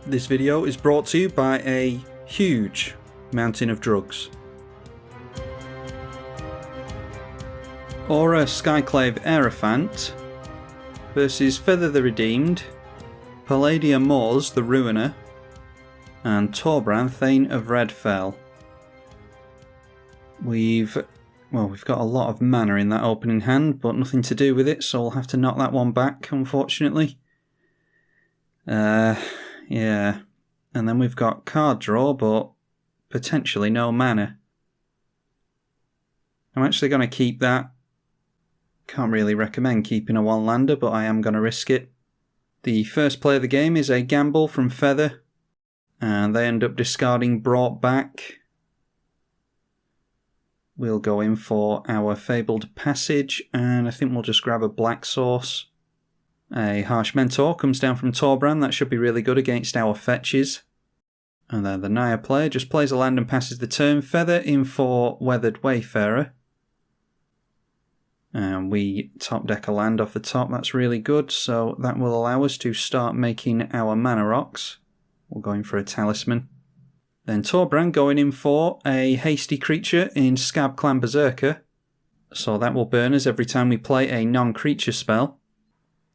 This video is brought to you by a huge mountain of drugs. Orah Skyclave Hierophant versus Feather the Redeemed, Palladia the Ruiner, and Torbran, Thane of Redfell. We've got a lot of mana in that opening hand, but nothing to do with it, so we'll have to knock that one back, unfortunately. Yeah, and then we've got card draw, but potentially no mana. I'm actually going to keep that. Can't really recommend keeping a one-lander, but I am going to risk it. The first play of the game is a gamble from Feather, and they end up discarding Brought Back. We'll go in for our Fabled Passage, and I think we'll just grab a Black Source. A Harsh Mentor comes down from Torbran. That should be really good against our fetches. And then the Naya player just plays a land and passes the turn. Feather in for Weathered Wayfarer. And we top deck a land off the top. That's really good. So that will allow us to start making our mana rocks. We're going for a Talisman. Then Torbran going in for a hasty creature in Scab Clan Berserker. So that will burn us every time we play a non-creature spell.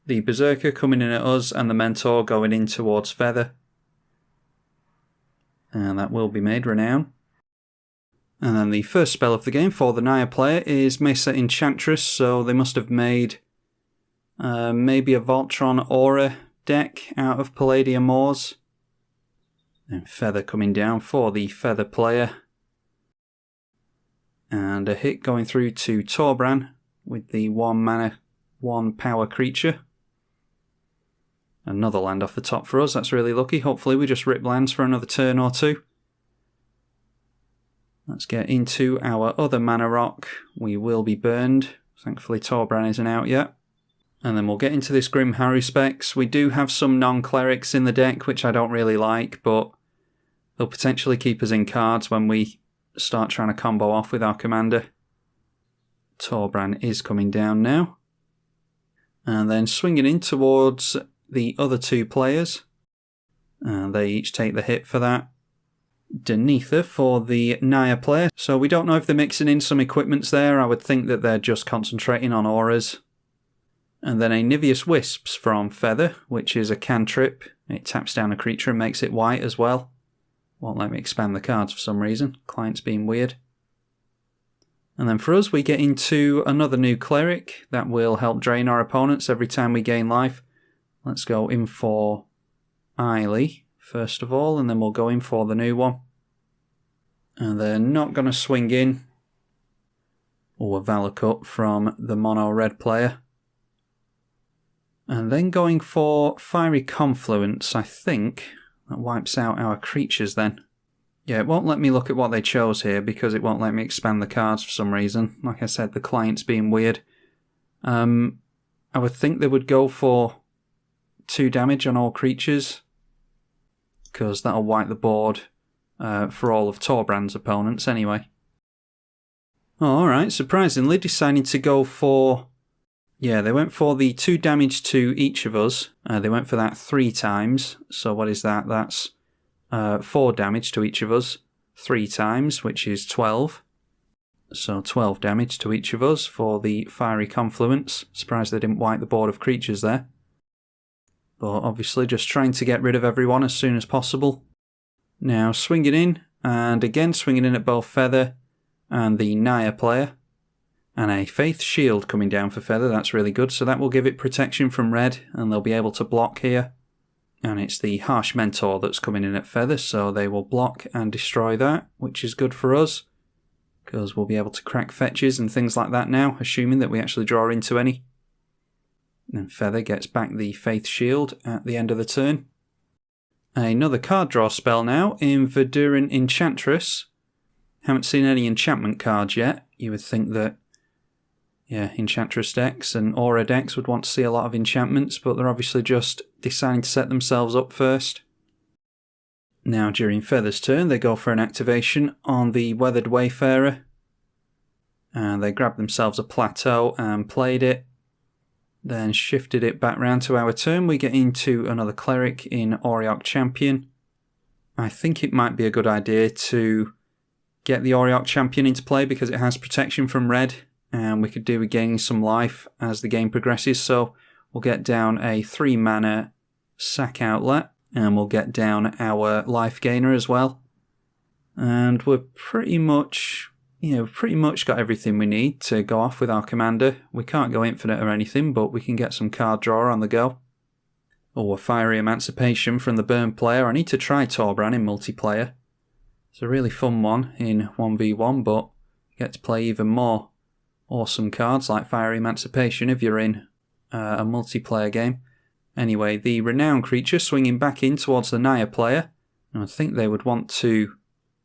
The Berserker coming in at us and the Mentor going in towards Feather. And that will be made Renown. And then the first spell of the game for the Naya player is Mesa Enchantress, so they must have made maybe a Voltron Aura deck out of Palladia Moors. And Feather coming down for the Feather player. And a hit going through to Torbran with the 1 mana, 1 power creature. Another land off the top for us, that's really lucky. Hopefully we just rip lands for another turn or two. Let's get into our other mana rock. We will be burned. Thankfully Torbran isn't out yet. And then we'll get into this Grim Haruspex. We do have some non-clerics in the deck, which I don't really like, but they'll potentially keep us in cards when we start trying to combo off with our commander. Torbran is coming down now. And then swinging in towards the other 2 players. And they each take the hit for that. Denetha for the Naya player. So we don't know if they're mixing in some equipments there. I would think that they're just concentrating on auras. And then a Niveus Wisps from Feather, which is a cantrip. It taps down a creature and makes it white as well. Won't let me expand the cards for some reason. Client's being weird. And then for us, we get into another new cleric that will help drain our opponents every time we gain life. Let's go in for Eiley first of all, and then we'll go in for the new one. And they're not going to swing in. Or a Valakut from the mono red player. And then going for Fiery Confluence, I think. That wipes out our creatures then. Yeah, it won't let me look at what they chose here because it won't let me expand the cards for some reason. Like I said, the client's being weird. I would think they would go for 2 damage on all creatures, because that'll wipe the board for all of Torbran's opponents anyway. Oh, alright, surprisingly deciding to go for... Yeah, they went for the 2 damage to each of us. They went for that 3 times, so what is that? That's 4 damage to each of us 3 times, which is 12. So 12 damage to each of us for the Fiery Confluence. Surprised they didn't wipe the board of creatures there. But obviously just trying to get rid of everyone as soon as possible. Now swinging in, and again swinging in at both Feather and the Naya player. And a Faith Shield coming down for Feather, that's really good. So that will give it protection from red, and they'll be able to block here. And it's the Harsh Mentor that's coming in at Feather, so they will block and destroy that, which is good for us. Because we'll be able to crack fetches and things like that now, assuming that we actually draw into any. And Feather gets back the Faith Shield at the end of the turn. Another card draw spell now in Verduran Enchantress. Haven't seen any enchantment cards yet. You would think that yeah, Enchantress decks and Aura decks would want to see a lot of enchantments, but they're obviously just deciding to set themselves up first. Now during Feather's turn, they go for an activation on the Weathered Wayfarer. And they grabbed themselves a plateau and played it. Then shifted it back round to our turn. We get into another cleric in Orah Champion. I think it might be a good idea to get the Orah Champion into play because it has protection from red. And we could do with gaining some life as the game progresses. So we'll get down a 3 mana sack outlet. And we'll get down our life gainer as well. And we're pretty much got everything we need to go off with our commander. We can't go infinite or anything, but we can get some card draw on the go. Oh, a Fiery Emancipation from the Burn player. I need to try Torbran in multiplayer. It's a really fun one in 1v1, but you get to play even more awesome cards like Fiery Emancipation if you're in a multiplayer game. Anyway, the Renown creature swinging back in towards the Naya player. And I think they would want to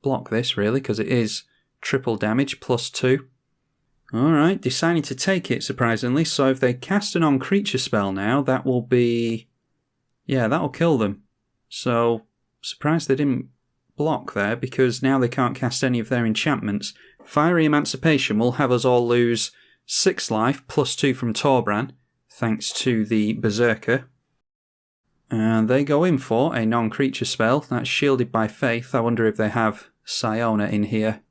block this, really, because it is triple damage, +2. Alright, deciding to take it, surprisingly. So if they cast an on-creature spell now, that will be... yeah, that'll kill them. So, surprised they didn't block there, because now they can't cast any of their enchantments. Fiery Emancipation will have us all lose 6 life, +2 from Torbran, thanks to the Berserker. And they go in for a non-creature spell. That's Shielded by Faith. I wonder if they have Psiona in here.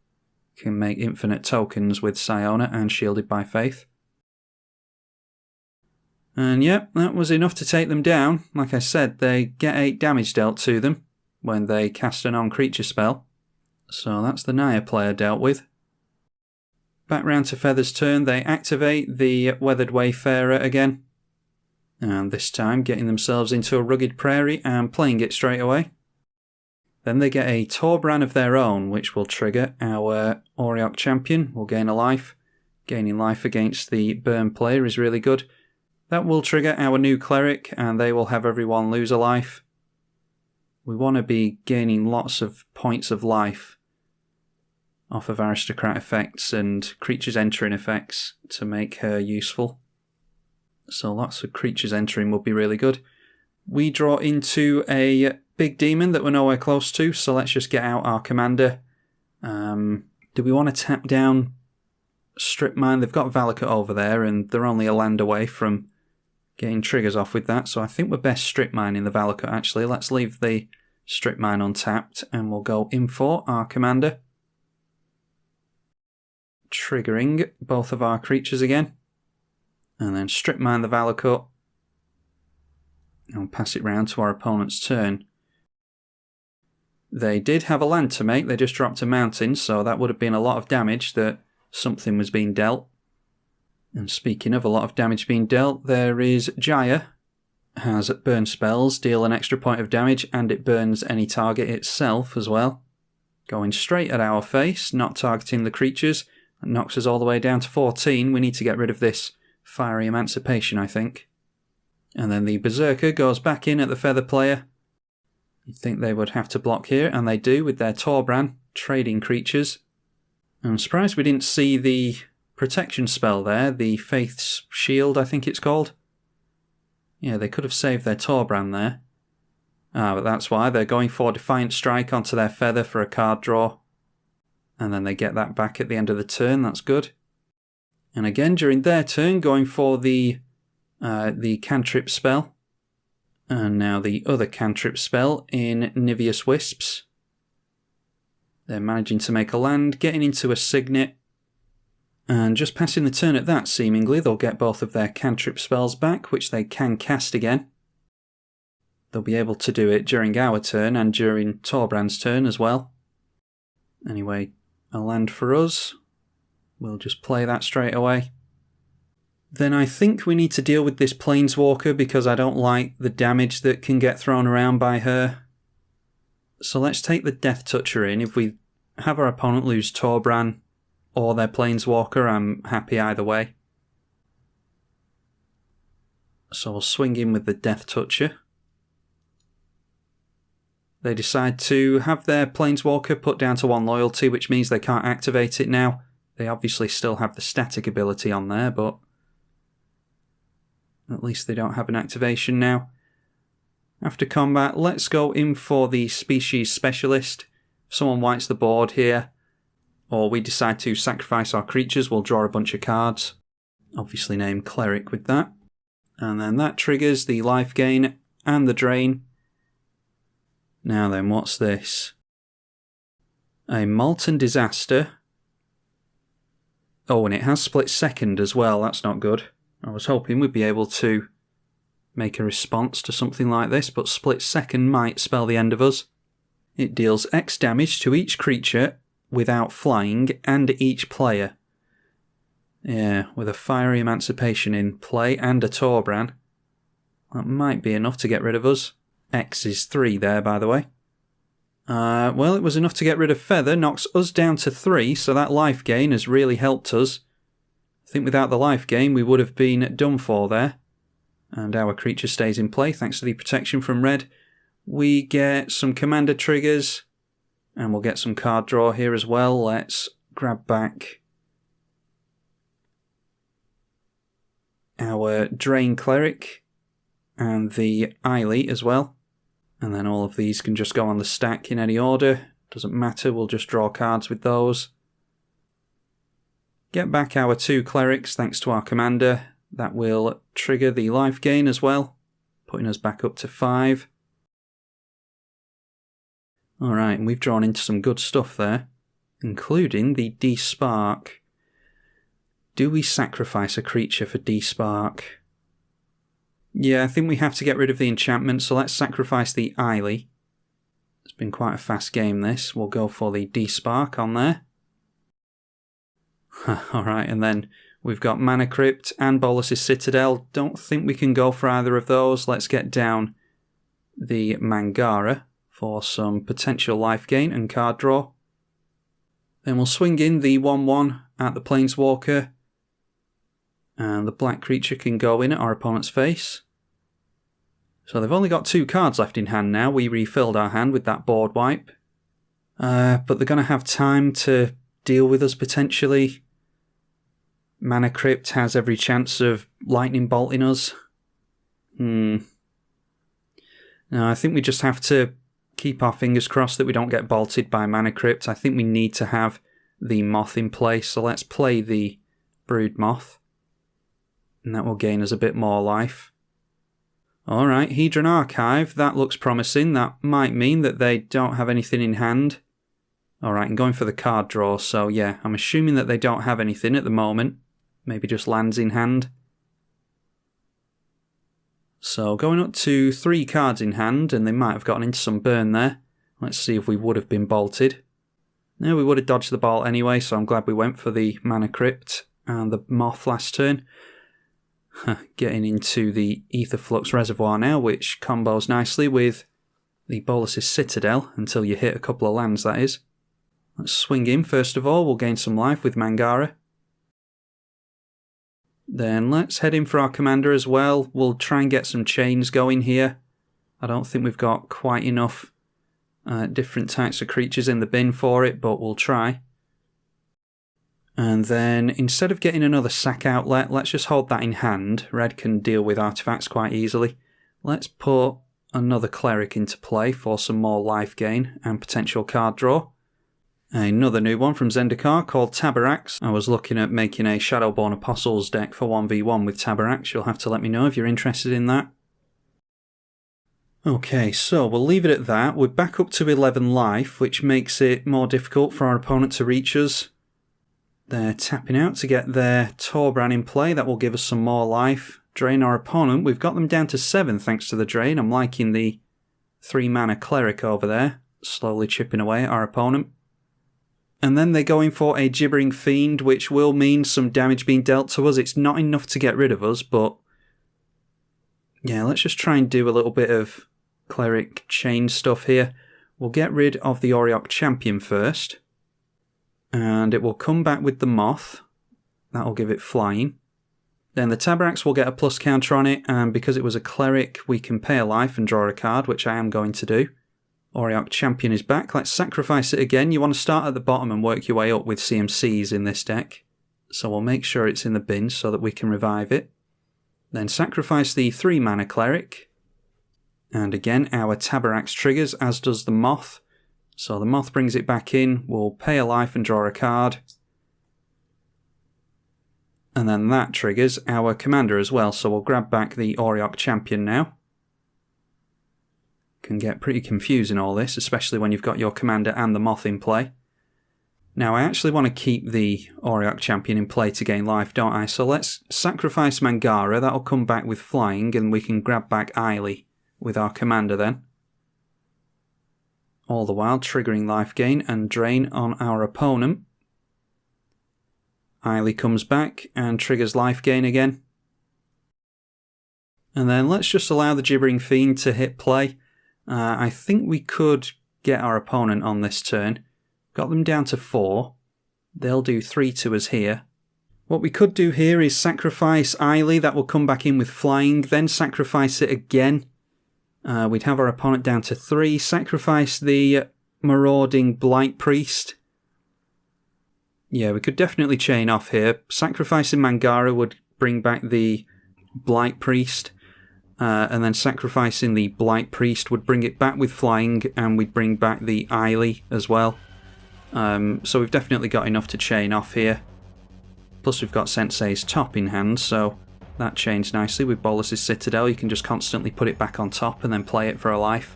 Can make infinite tokens with Psiona and Shielded by Faith. And yep, that was enough to take them down. Like I said, they get 8 damage dealt to them when they cast a non-creature spell. So that's the Naya player dealt with. Back round to Feather's turn, they activate the Weathered Wayfarer again. And this time getting themselves into a Rugged Prairie and playing it straight away. Then they get a Torbran of their own, which will trigger our Orah Champion. We'll gain a life. Gaining life against the Burn player is really good. That will trigger our new Cleric, and they will have everyone lose a life. We want to be gaining lots of points of life off of Aristocrat effects and Creatures Entering effects to make her useful. So lots of creatures entering would be really good. We draw into a big demon that we're nowhere close to, so let's just get out our commander. Do we want to tap down Strip Mine? They've got Valakut over there, and they're only a land away from getting triggers off with that, so I think we're best Strip Mining the Valakut, actually. Let's leave the Strip Mine untapped, and we'll go in for our commander. Triggering both of our creatures again. And then Strip Mine the Valakut. And pass it round to our opponent's turn. They did have a land to make, they just dropped a mountain, so that would have been a lot of damage that something was being dealt. And speaking of a lot of damage being dealt, there is Jaya. Has burn spells, deal an extra point of damage, and it burns any target itself as well. Going straight at our face, not targeting the creatures. That knocks us all the way down to 14. We need to get rid of this Fiery Emancipation, I think. And then the Berserker goes back in at the Feather player. You'd think they would have to block here, and they do with their Torbran, trading creatures. I'm surprised we didn't see the protection spell there, the Faith's Shield, I think it's called. Yeah, they could have saved their Torbran there. But that's why they're going for Defiant Strike onto their Feather for a card draw. And then they get that back at the end of the turn, that's good. And again, during their turn, going for the cantrip spell. And now the other cantrip spell in Niveus Wisps. They're managing to make a land, getting into a Signet. And just passing the turn at that, seemingly, they'll get both of their cantrip spells back, which they can cast again. They'll be able to do it during our turn and during Torbran's turn as well. Anyway, a land for us. We'll just play that straight away. Then I think we need to deal with this Planeswalker because I don't like the damage that can get thrown around by her. So let's take the Death Toucher in. If we have our opponent lose Torbran or their Planeswalker, I'm happy either way. So we'll swing in with the Death Toucher. They decide to have their Planeswalker put down to 1 loyalty, which means they can't activate it now. They obviously still have the static ability on there, but at least they don't have an activation now. After combat, let's go in for the species specialist. If someone wipes the board here, or we decide to sacrifice our creatures, we'll draw a bunch of cards. Obviously name Cleric with that. And then that triggers the life gain and the drain. Now then, what's this? A Molten Disaster. Oh, and it has split second as well, that's not good. I was hoping we'd be able to make a response to something like this, but split second might spell the end of us. It deals X damage to each creature without flying and each player. Yeah, with a Fiery Emancipation in play and a Torbran. That might be enough to get rid of us. X is 3 there, by the way. Well, it was enough to get rid of Feather, knocks us down to 3, so that life gain has really helped us. I think without the life gain we would have been done for there. And our creature stays in play thanks to the protection from red. We get some commander triggers, and we'll get some card draw here as well. Let's grab back our Drain Cleric and the Eili as well. And then all of these can just go on the stack in any order. Doesn't matter, we'll just draw cards with those. Get back our 2 clerics thanks to our commander. That will trigger the life gain as well, putting us back up to 5. Alright, and we've drawn into some good stuff there, including the D-Spark. Do we sacrifice a creature for D-Spark? Yeah, I think we have to get rid of the enchantment, so let's sacrifice the Eili. It's been quite a fast game this. We'll go for the D-Spark on there. Alright, and then we've got Mana Crypt and Bolas's Citadel. Don't think we can go for either of those. Let's get down the Mangara for some potential life gain and card draw. Then we'll swing in the 1/1 at the Planeswalker. And the black creature can go in at our opponent's face. So they've only got 2 cards left in hand now. We refilled our hand with that board wipe. But they're going to have time to deal with us potentially. Mana Crypt has every chance of lightning bolting us. No, I think we just have to keep our fingers crossed that we don't get bolted by Mana Crypt. I think we need to have the Moth in place, so let's play the Brood Moth. And that will gain us a bit more life. Alright, Hedron Archive, that looks promising. That might mean that they don't have anything in hand. Alright, I'm going for the card draw, so yeah, I'm assuming that they don't have anything at the moment. Maybe just lands in hand. So going up to 3 cards in hand, and they might have gotten into some burn there. Let's see if we would have been bolted. No, we would have dodged the bolt anyway, so I'm glad we went for the Mana Crypt and the Moth last turn. Getting into the Aetherflux Reservoir now, which combos nicely with the Bolas's Citadel, until you hit a couple of lands, that is. Let's swing in first of all, we'll gain some life with Mangara. Then let's head in for our commander as well. We'll try and get some chains going here. I don't think we've got quite enough different types of creatures in the bin for it, but we'll try. And then instead of getting another sack outlet, let's just hold that in hand. Red can deal with artifacts quite easily. Let's put another cleric into play for some more life gain and potential card draw. Another new one from Zendikar called Tabarax. I was looking at making a Shadowborn Apostles deck for 1v1 with Tabarax. You'll have to let me know if you're interested in that. Okay, so we'll leave it at that. We're back up to 11 life, which makes it more difficult for our opponent to reach us. They're tapping out to get their Torbran in play. That will give us some more life. Drain our opponent. We've got them down to 7 thanks to the drain. I'm liking the 3 mana cleric over there, slowly chipping away at our opponent. And then they're going for a Gibbering Fiend, which will mean some damage being dealt to us. It's not enough to get rid of us, but yeah, let's just try and do a little bit of cleric chain stuff here. We'll get rid of the Auriok Champion first. And it will come back with the Moth. That will give it flying. Then the Tabarax will get a plus counter on it, and because it was a cleric, we can pay a life and draw a card, which I am going to do. Orah Champion is back. Let's sacrifice it again. You want to start at the bottom and work your way up with CMCs in this deck. So we'll make sure it's in the bin so that we can revive it. Then sacrifice the 3 mana cleric. And again, our Tabaraks triggers, as does the Moth. So the Moth brings it back in. We'll pay a life and draw a card. And then that triggers our commander as well. So we'll grab back the Orah Champion now. Can get pretty confusing all this, especially when you've got your commander and the Moth in play. Now I actually want to keep the Orah Champion in play to gain life, don't I? So let's sacrifice Mangara, that'll come back with flying, and we can grab back Eili with our commander then. All the while triggering life gain and drain on our opponent. Eili comes back and triggers life gain again. And then let's just allow the Gibbering Fiend to hit play. I think we could get our opponent on this turn. Got them down to 4. They'll do 3 to us here. What we could do here is sacrifice Eili, that will come back in with flying, then sacrifice it again. We'd have our opponent down to 3. Sacrifice the Marauding Blight Priest. Yeah, we could definitely chain off here. Sacrificing Mangara would bring back the Blight Priest. And then sacrificing the Blight Priest would bring it back with flying, and we'd bring back the Eili as well. So we've definitely got enough to chain off here. Plus we've got Sensei's top in hand, so that chains nicely. With Bolas's Citadel, you can just constantly put it back on top and then play it for a life.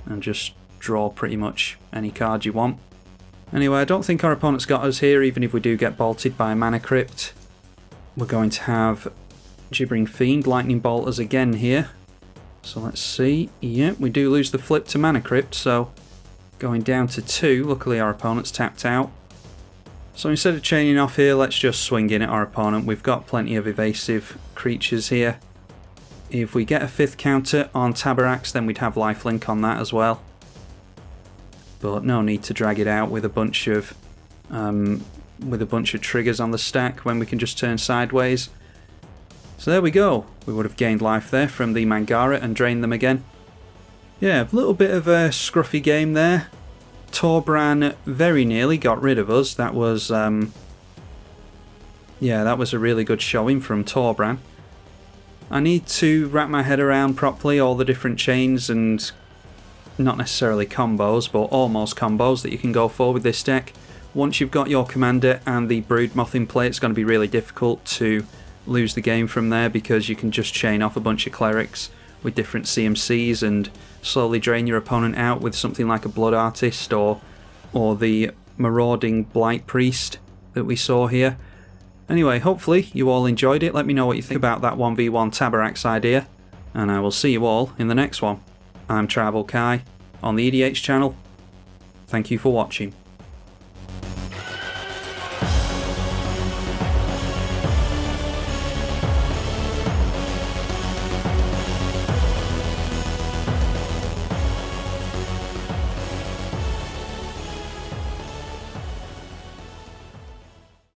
And just draw pretty much any card you want. Anyway, I don't think our opponent's got us here, even if we do get bolted by a Mana Crypt. We're going to have Gibbering Fiend Lightning Bolt us again here. So let's see. Yep, we do lose the flip to Mana Crypt, so going down to 2. Luckily our opponent's tapped out. So instead of chaining off here, let's just swing in at our opponent. We've got plenty of evasive creatures here. If we get a 5th counter on Tabaraks, then we'd have lifelink on that as well. But no need to drag it out with a bunch of triggers on the stack when we can just turn sideways. So there we go. We would have gained life there from the Mangara and drained them again. Yeah, a little bit of a scruffy game there. Torbran very nearly got rid of us. That was yeah, that was a really good showing from Torbran. I need to wrap my head around properly all the different chains and not necessarily combos, but almost combos that you can go for with this deck. Once you've got your commander and the Broodmoth in play, it's going to be really difficult to lose the game from there, because you can just chain off a bunch of clerics with different CMCs and slowly drain your opponent out with something like a Blood Artist or the Marauding Blight Priest that we saw here. Anyway, hopefully you all enjoyed it. Let me know what you think about that 1v1 Tabaraks idea, and I will see you all in the next one. I'm tribalkai on the EDH channel. Thank you for watching.